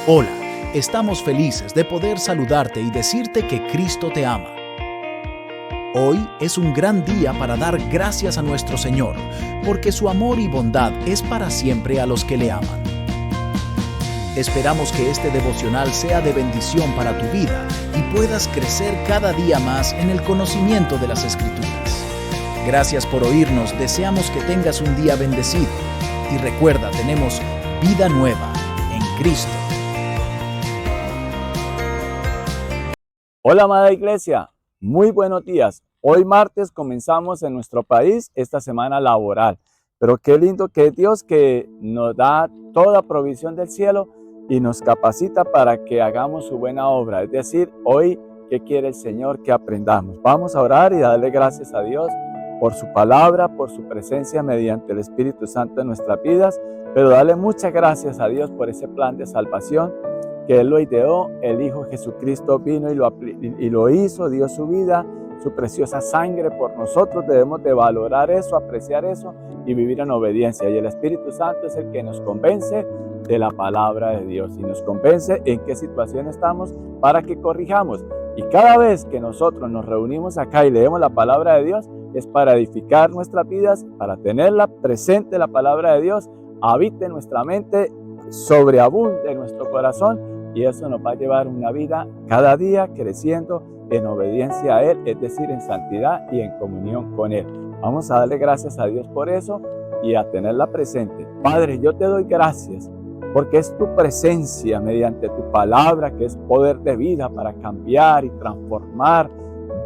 Hola, estamos felices de poder saludarte y decirte que Cristo te ama. Hoy es un gran día para dar gracias a nuestro Señor, porque su amor y bondad es para siempre a los que le aman. Esperamos que este devocional sea de bendición para tu vida y puedas crecer cada día más en el conocimiento de las Escrituras. Gracias por oírnos, deseamos que tengas un día bendecido. Y recuerda, tenemos vida nueva en Cristo. Hola amada iglesia, muy buenos días. Hoy martes comenzamos en nuestro país esta semana laboral, pero qué lindo que es Dios que nos da toda provisión del cielo y nos capacita para que hagamos su buena obra. Es decir, hoy, ¿qué quiere el Señor que aprendamos? Vamos a orar y darle gracias a Dios por su palabra, por su presencia mediante el Espíritu Santo en nuestras vidas, pero darle muchas gracias a Dios por ese plan de salvación que Él lo ideó. El Hijo Jesucristo vino y lo hizo, dio su vida, su preciosa sangre por nosotros. Debemos de valorar eso, apreciar eso y vivir en obediencia. Y el Espíritu Santo es el que nos convence de la palabra de Dios y nos convence en qué situación estamos para que corrijamos. Y cada vez que nosotros nos reunimos acá y leemos la palabra de Dios, es para edificar nuestras vidas, para tenerla presente la palabra de Dios, habite en nuestra mente, sobreabunde en nuestro corazón, y eso nos va a llevar una vida cada día creciendo en obediencia a Él, es decir, en santidad y en comunión con Él. Vamos a darle gracias a Dios por eso y a tenerla presente. Padre, yo te doy gracias porque es tu presencia mediante tu palabra que es poder de vida para cambiar y transformar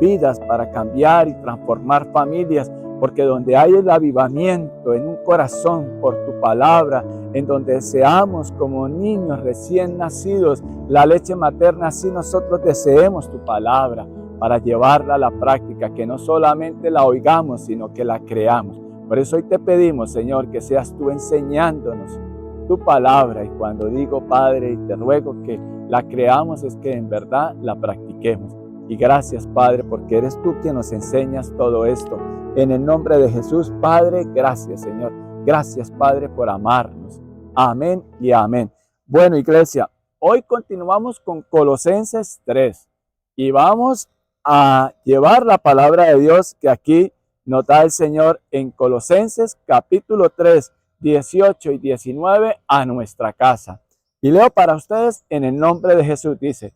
vidas, para cambiar y transformar familias, porque donde hay el avivamiento en un corazón por tu palabra, en donde seamos como niños recién nacidos, la leche materna, así nosotros deseemos tu palabra para llevarla a la práctica, que no solamente la oigamos, sino que la creamos. Por eso hoy te pedimos, Señor, que seas tú enseñándonos tu palabra, y cuando digo, Padre, y te ruego que la creamos, es que en verdad la practiquemos. Y gracias, Padre, porque eres tú quien nos enseñas todo esto. En el nombre de Jesús, Padre, gracias, Señor. Gracias, Padre, por amarnos. Amén y amén. Bueno, iglesia, hoy continuamos con Colosenses 3 y vamos a llevar la palabra de Dios que aquí nos da el Señor en Colosenses capítulo 3, 18 y 19 a nuestra casa. Y leo para ustedes en el nombre de Jesús. Dice: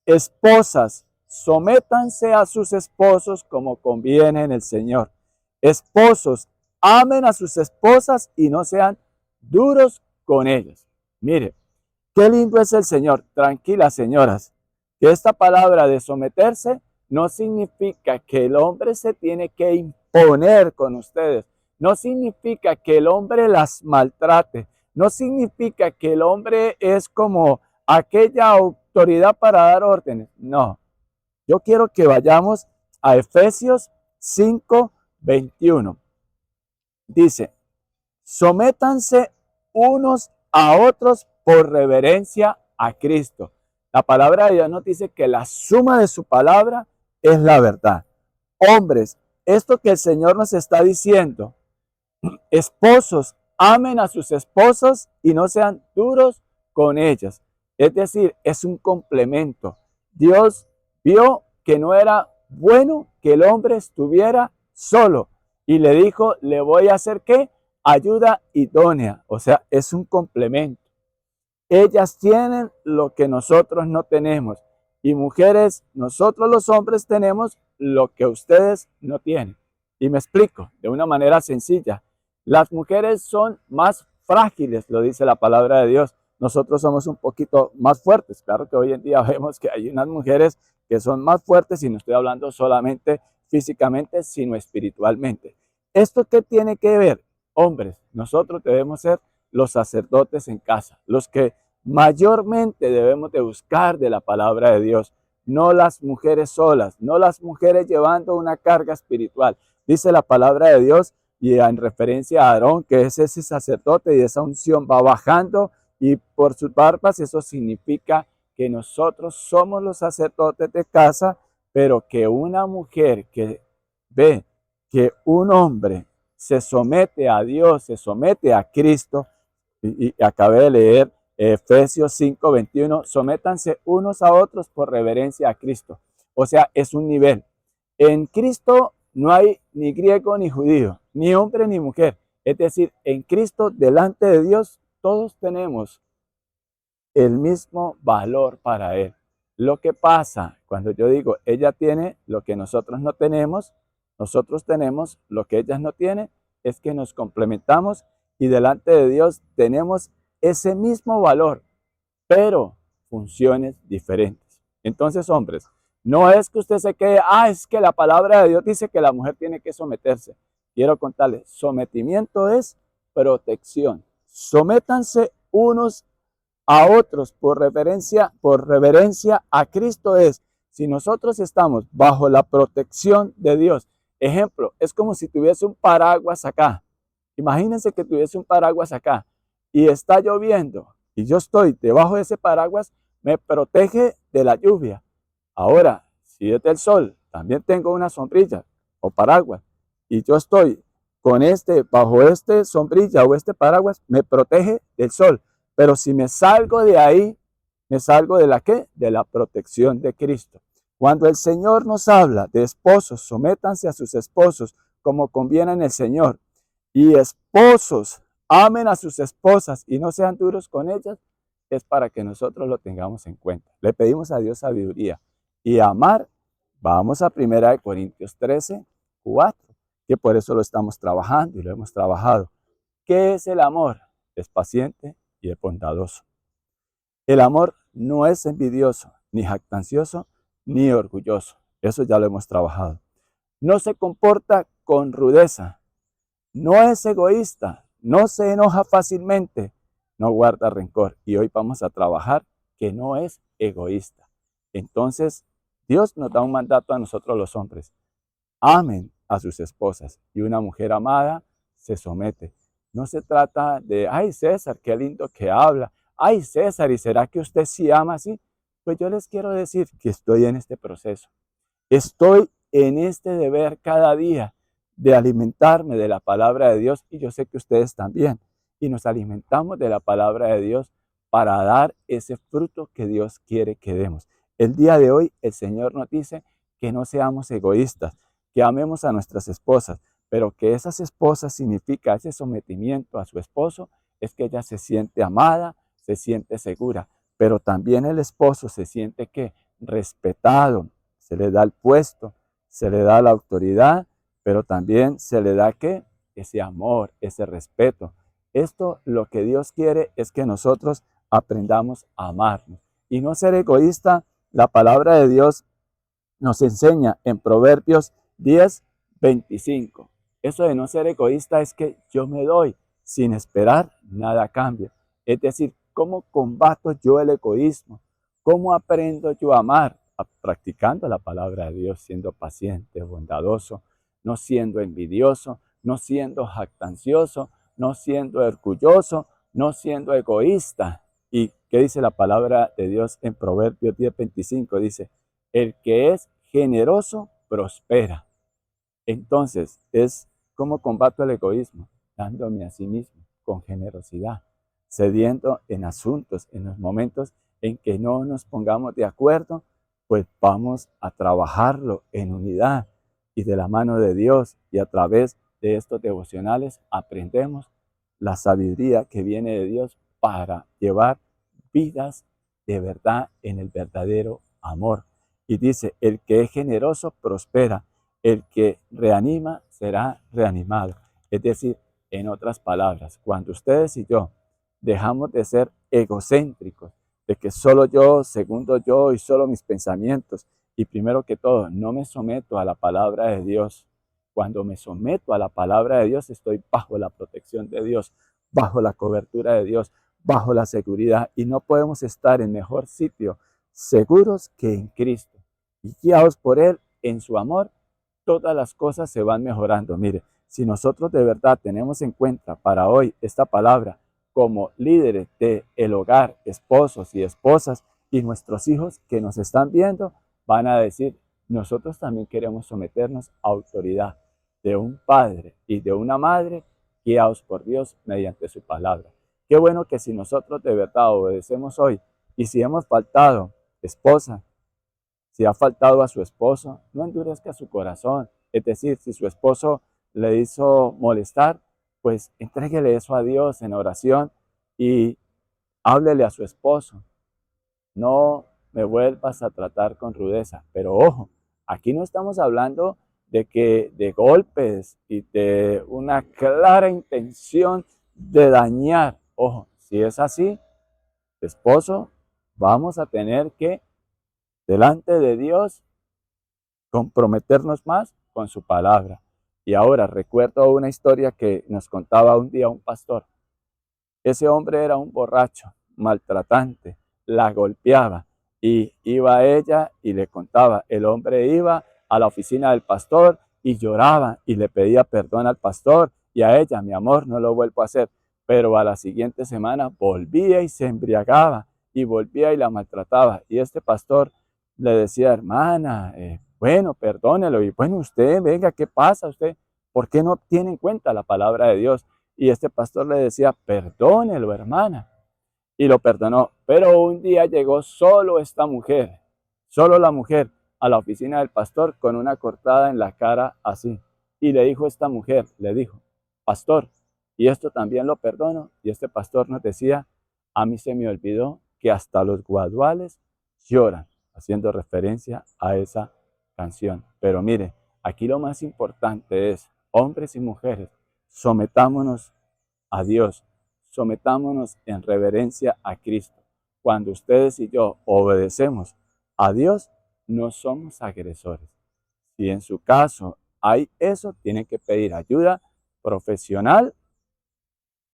esposas, sométanse a sus esposos como conviene en el Señor. Esposos, amen a sus esposas y no sean duros con ellas. Mire, qué lindo es el Señor. Tranquilas, señoras, que esta palabra de someterse no significa que el hombre se tiene que imponer con ustedes. No significa que el hombre las maltrate. No significa que el hombre es como aquella autoridad para dar órdenes. No. Yo quiero que vayamos a Efesios 5, 21. Dice: sométanse unos a otros por reverencia a Cristo. La palabra de Dios nos dice que la suma de su palabra es la verdad. Hombres, esto que el Señor nos está diciendo, esposos, amen a sus esposas y no sean duros con ellas. Es decir, es un complemento. Dios vio que no era bueno que el hombre estuviera solo y le dijo, le voy a hacer ¿qué? Ayuda idónea. O sea, es un complemento. Ellas tienen lo que nosotros no tenemos. Y mujeres, nosotros los hombres tenemos lo que ustedes no tienen. Y me explico de una manera sencilla. Las mujeres son más frágiles, lo dice la palabra de Dios. Nosotros somos un poquito más fuertes. Claro que hoy en día vemos que hay unas mujeres que son más fuertes, y no estoy hablando solamente físicamente, sino espiritualmente. ¿Esto qué tiene que ver? Hombres, nosotros debemos ser los sacerdotes en casa, los que mayormente debemos de buscar de la palabra de Dios, no las mujeres solas, no las mujeres llevando una carga espiritual. Dice la palabra de Dios, y en referencia a Aarón, que es ese sacerdote, y esa unción va bajando, y por sus barbas, eso significa que nosotros somos los sacerdotes de casa, pero que una mujer que ve que un hombre se somete a Dios, se somete a Cristo, y acabé de leer Efesios 5:21, sométanse unos a otros por reverencia a Cristo. O sea, es un nivel. En Cristo no hay ni griego ni judío, ni hombre ni mujer. Es decir, en Cristo, delante de Dios, todos tenemos el mismo valor para Él. Lo que pasa cuando yo digo, ella tiene lo que nosotros no tenemos, nosotros tenemos lo que ellas no tienen, es que nos complementamos y delante de Dios tenemos ese mismo valor, pero funciones diferentes. Entonces, hombres, no es que usted se quede, es que la palabra de Dios dice que la mujer tiene que someterse. Quiero contarles, sometimiento es protección. Sométanse unos a otros por reverencia a Cristo es, si nosotros estamos bajo la protección de Dios. Ejemplo, es como si tuviese un paraguas acá. Imagínense que tuviese un paraguas acá y está lloviendo y yo estoy debajo de ese paraguas, me protege de la lluvia. Ahora, si es del sol, también tengo una sombrilla o paraguas y yo estoy bajo este sombrilla o este paraguas, me protege del sol. Pero si me salgo de ahí, me salgo de la ¿qué? De la protección de Cristo. Cuando el Señor nos habla de esposos, sométanse a sus esposos como conviene en el Señor. Y esposos, amen a sus esposas y no sean duros con ellas, es para que nosotros lo tengamos en cuenta. Le pedimos a Dios sabiduría. Y amar, vamos a 1 Corintios 13:4, que por eso lo estamos trabajando y lo hemos trabajado. ¿Qué es el amor? Es paciente y es bondadoso. El amor no es envidioso, ni jactancioso, ni orgulloso. Eso ya lo hemos trabajado. No se comporta con rudeza, no es egoísta, no se enoja fácilmente, no guarda rencor. Y hoy vamos a trabajar que no es egoísta. Entonces, Dios nos da un mandato a nosotros los hombres. Amen a sus esposas y una mujer amada se somete. No se trata de, César, qué lindo que habla. César, ¿y será que usted sí ama así? Pues yo les quiero decir que estoy en este proceso. Estoy en este deber cada día de alimentarme de la palabra de Dios y yo sé que ustedes también. Y nos alimentamos de la palabra de Dios para dar ese fruto que Dios quiere que demos. El día de hoy el Señor nos dice que no seamos egoístas, que amemos a nuestras esposas, pero que esas esposas significa ese sometimiento a su esposo, es que ella se siente amada, se siente segura, pero también el esposo se siente que respetado, se le da el puesto, se le da la autoridad, pero también se le da ¿qué? Ese amor, ese respeto. Esto lo que Dios quiere es que nosotros aprendamos a amarnos y no ser egoísta. La palabra de Dios nos enseña en Proverbios 10:25. Eso de no ser egoísta es que yo me doy sin esperar nada cambia. Es decir, ¿cómo combato yo el egoísmo? ¿Cómo aprendo yo a amar? Practicando la palabra de Dios, siendo paciente, bondadoso, no siendo envidioso, no siendo jactancioso, no siendo orgulloso, no siendo egoísta. ¿Y qué dice la palabra de Dios en Proverbios 10:25? Dice, el que es generoso prospera. Entonces, es como combato el egoísmo, dándome a sí mismo con generosidad, cediendo en asuntos, en los momentos en que no nos pongamos de acuerdo, pues vamos a trabajarlo en unidad y de la mano de Dios, y a través de estos devocionales aprendemos la sabiduría que viene de Dios para llevar vidas de verdad en el verdadero amor. Y dice, el que es generoso prospera, el que reanima será reanimado. Es decir, en otras palabras, cuando ustedes y yo dejamos de ser egocéntricos, de que solo yo, segundo yo y solo mis pensamientos, y primero que todo, no me someto a la palabra de Dios. Cuando me someto a la palabra de Dios, estoy bajo la protección de Dios, bajo la cobertura de Dios, bajo la seguridad, y no podemos estar en mejor sitio seguros que en Cristo. Y guiados por Él en su amor, todas las cosas se van mejorando. Mire, si nosotros de verdad tenemos en cuenta para hoy esta palabra como líderes del hogar, esposos y esposas, y nuestros hijos que nos están viendo van a decir, nosotros también queremos someternos a autoridad de un padre y de una madre guiados por Dios mediante su palabra. Qué bueno que si nosotros de verdad obedecemos hoy y si hemos faltado, esposa, si ha faltado a su esposo, no endurezca su corazón. Es decir, si su esposo le hizo molestar, pues entréguele eso a Dios en oración y háblele a su esposo. No me vuelvas a tratar con rudeza. Pero ojo, aquí no estamos hablando de que de golpes y de una clara intención de dañar. Ojo, si es así, esposo, vamos a tener que, delante de Dios, comprometernos más con su palabra. Y ahora recuerdo una historia que nos contaba un día un pastor. Ese hombre era un borracho, maltratante, la golpeaba y iba a ella y le contaba. El hombre iba a la oficina del pastor y lloraba y le pedía perdón al pastor y a ella: mi amor, no lo vuelvo a hacer. Pero a la siguiente semana volvía y se embriagaba y volvía y la maltrataba. Y este pastor le decía: hermana, bueno, perdónelo. Y bueno, usted, venga, ¿qué pasa? ¿Usted por qué no tiene en cuenta la palabra de Dios? Y este pastor le decía: perdónelo, hermana. Y lo perdonó. Pero un día llegó solo esta mujer, solo la mujer, a la oficina del pastor con una cortada en la cara así. Y le dijo esta mujer, le dijo: pastor, ¿y esto también lo perdono? Y este pastor nos decía: a mí se me olvidó que hasta los guaduales lloran, haciendo referencia a esa canción. Pero mire, aquí lo más importante es, hombres y mujeres, sometámonos a Dios, sometámonos en reverencia a Cristo. Cuando ustedes y yo obedecemos a Dios, no somos agresores. Si en su caso hay eso, tienen que pedir ayuda profesional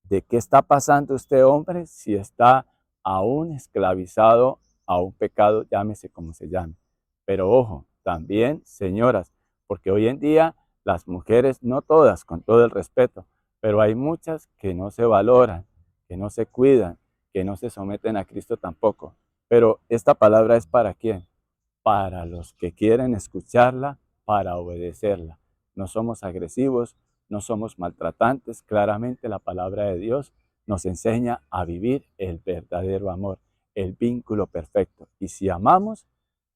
de qué está pasando este hombre, si está aún esclavizado a un pecado, llámese como se llame. Pero ojo, también, señoras, porque hoy en día las mujeres, no todas, con todo el respeto, pero hay muchas que no se valoran, que no se cuidan, que no se someten a Cristo tampoco. Pero esta palabra es ¿para quién? Para los que quieren escucharla, para obedecerla. No somos agresivos, no somos maltratantes. Claramente la palabra de Dios nos enseña a vivir el verdadero amor, el vínculo perfecto. Y si amamos,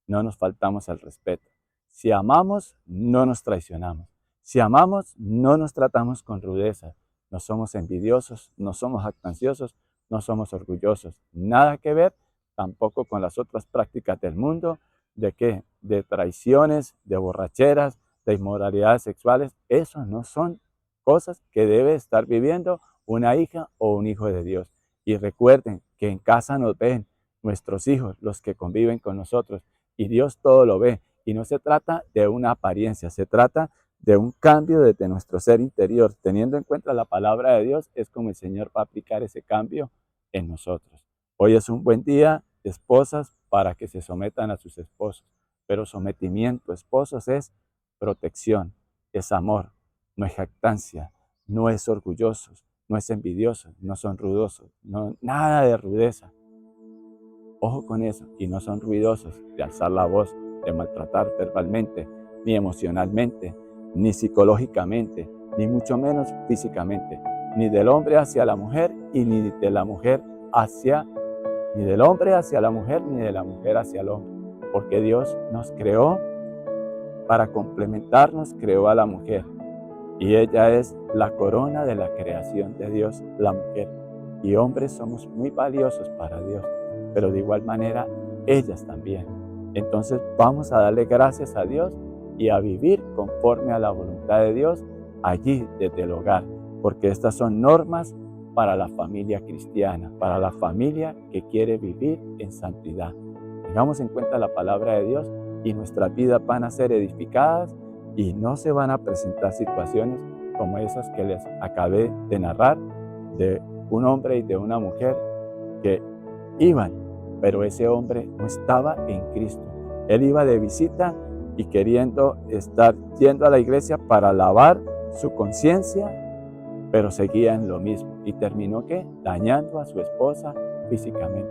no nos faltamos al respeto. Si amamos, no nos traicionamos. Si amamos, no nos tratamos con rudeza. No somos envidiosos, no somos jactanciosos, no somos orgullosos. Nada que ver tampoco con las otras prácticas del mundo. ¿De qué? De traiciones, de borracheras, de inmoralidades sexuales. Eso no son cosas que debe estar viviendo una hija o un hijo de Dios. Y recuerden que en casa nos ven nuestros hijos, los que conviven con nosotros, y Dios todo lo ve. Y no se trata de una apariencia, se trata de un cambio desde nuestro ser interior. Teniendo en cuenta la palabra de Dios, es como el Señor va a aplicar ese cambio en nosotros. Hoy es un buen día, esposas, para que se sometan a sus esposos. Pero sometimiento, esposos, es protección, es amor, no es jactancia, no es orgullosos, no es envidioso, no son ruidosos, no, nada de rudeza. Ojo con eso, y no son ruidosos de alzar la voz, de maltratar verbalmente, ni emocionalmente, ni psicológicamente, ni mucho menos físicamente, ni del hombre hacia la mujer y ni de la mujer hacia, ni del hombre hacia la mujer, ni de la mujer hacia el hombre, porque Dios nos creó para complementarnos, creó a la mujer, y ella es la corona de la creación de Dios, la mujer. Y hombres somos muy valiosos para Dios, pero de igual manera ellas también. Entonces vamos a darle gracias a Dios y a vivir conforme a la voluntad de Dios allí desde el hogar, porque estas son normas para la familia cristiana, para la familia que quiere vivir en santidad. Tengamos en cuenta la palabra de Dios y nuestras vidas van a ser edificadas y no se van a presentar situaciones como esas que les acabé de narrar, de un hombre y de una mujer que iban, pero ese hombre no estaba en Cristo. Él iba de visita y queriendo estar yendo a la iglesia para lavar su conciencia, pero seguía en lo mismo y terminó ¿qué? Dañando a su esposa físicamente.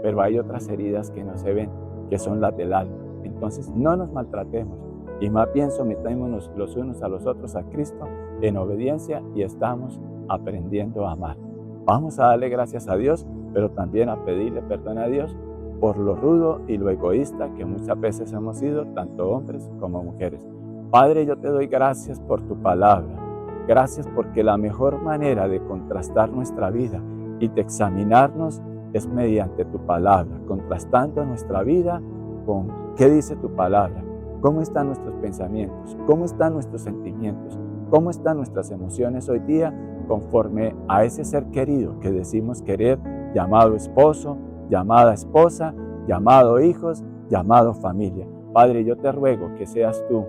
Pero hay otras heridas que no se ven, que son las del alma. Entonces no nos maltratemos y más bien sometámonos los unos a los otros a Cristo en obediencia y estamos aprendiendo a amar. Vamos a darle gracias a Dios, pero también a pedirle perdón a Dios por lo rudo y lo egoísta que muchas veces hemos sido, tanto hombres como mujeres. Padre, yo te doy gracias por tu palabra. Gracias porque la mejor manera de contrastar nuestra vida y de examinarnos es mediante tu palabra, contrastando nuestra vida con qué dice tu palabra, cómo están nuestros pensamientos, cómo están nuestros sentimientos, cómo están nuestras emociones hoy día conforme a ese ser querido que decimos querer, llamado esposo, llamada esposa, llamado hijos, llamado familia. Padre, yo te ruego que seas tú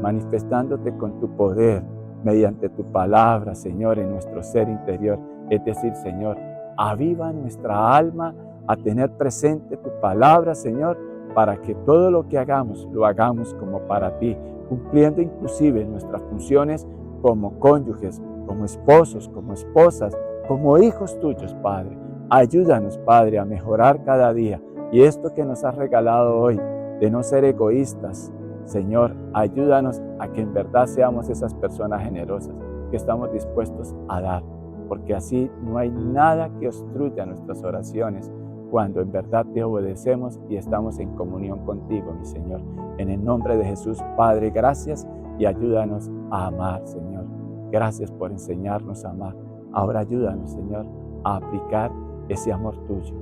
manifestándote con tu poder mediante tu palabra, Señor, en nuestro ser interior. Es decir, Señor, aviva nuestra alma a tener presente tu palabra, Señor, para que todo lo que hagamos, lo hagamos como para ti, cumpliendo inclusive nuestras funciones como cónyuges, como esposos, como esposas, como hijos tuyos, Padre. Ayúdanos, Padre, a mejorar cada día. Y esto que nos has regalado hoy, de no ser egoístas, Señor, ayúdanos a que en verdad seamos esas personas generosas que estamos dispuestos a dar, porque así no hay nada que obstruya nuestras oraciones cuando en verdad te obedecemos y estamos en comunión contigo, mi Señor. En el nombre de Jesús, Padre, gracias y ayúdanos a amar, Señor. Gracias por enseñarnos a amar. Ahora ayúdanos, Señor, a aplicar ese amor tuyo.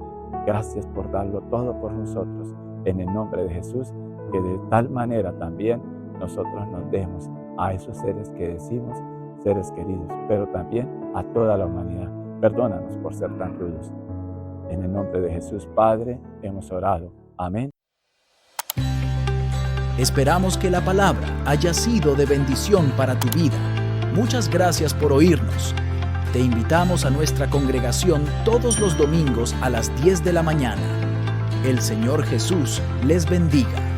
Gracias por darlo todo por nosotros. En el nombre de Jesús, que de tal manera también nosotros nos demos a esos seres que decimos seres queridos, pero también a toda la humanidad. Perdónanos por ser tan rudos. En el nombre de Jesús, Padre, hemos orado. Amén. Esperamos que la palabra haya sido de bendición para tu vida. Muchas gracias por oírnos. Te invitamos a nuestra congregación todos los domingos a las 10 de la mañana. El Señor Jesús les bendiga.